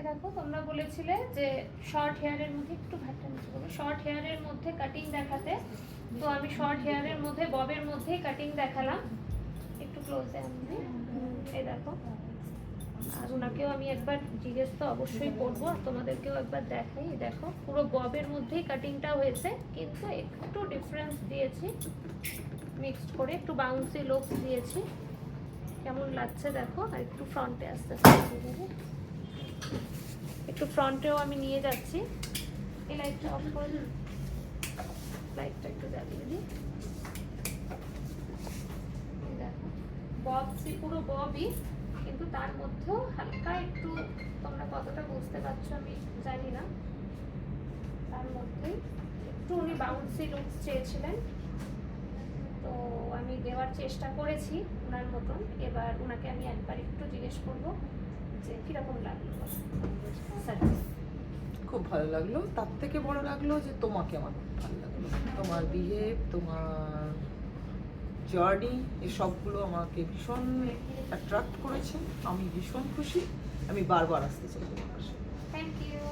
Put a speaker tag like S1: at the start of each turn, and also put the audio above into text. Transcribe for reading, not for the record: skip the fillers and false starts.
S1: দেখো তোমরা বলেছিলে যে শর্ট হেয়ারের মধ্যে একটু ভাটটা নিচে করো, শর্ট হেয়ারের মধ্যে কাটিং দেখাতে। তো আমি শর্ট হেয়ারের মধ্যে ববের মধ্যেই কাটিং দেখালাম। একটু ক্লোজে আনবে, এই দেখো। আর ওনাকেও আমি একবার জিজ্ঞেস তো অবশ্যই করবো, আর তোমাদেরকেও একবার দেখাই। দেখো পুরো ববের মধ্যেই কাটিংটা হয়েছে, কিন্তু একটু ডিফারেন্স দিয়েছি মিক্সড করে, একটু বাউন্সি লুকস দিয়েছি। কেমন লাগছে দেখো। আর একটু ফ্রন্টে আসতে একটু ফ্রন্টেও আমি নিয়ে যাচ্ছি। এই লাইটটা অফ করে দিন, লাইটটা একটু জ্বালিয়ে দিই। দেখো ববসি, পুরো ববই, কিন্তু তার মধ্যেও হালকা একটু, তোমরা কতটা বুঝতে পারছো আমি জানি না, তার মধ্যেই একটু উনি বাউন্সি লুকস চেয়েছিলেন, তো আমি দেওয়ার চেষ্টা করেছি ওনার মতন। এবার ওনাকে আমি একবার একটু জিজ্ঞেস করবো যে কিরকম লাগলো।
S2: খুব ভালো লাগলো, তার থেকে বড় লাগলো যে তোমাকে আমার খুব ভালো লাগলো। তোমার বিহেভ, তোমার জার্নি, এসবগুলো আমাকে ভীষণ অ্যাট্রাক্ট করেছে। আমি ভীষণ খুশি, আমি বারবার আসতে চাই তোমার কাছে।
S1: Thank you.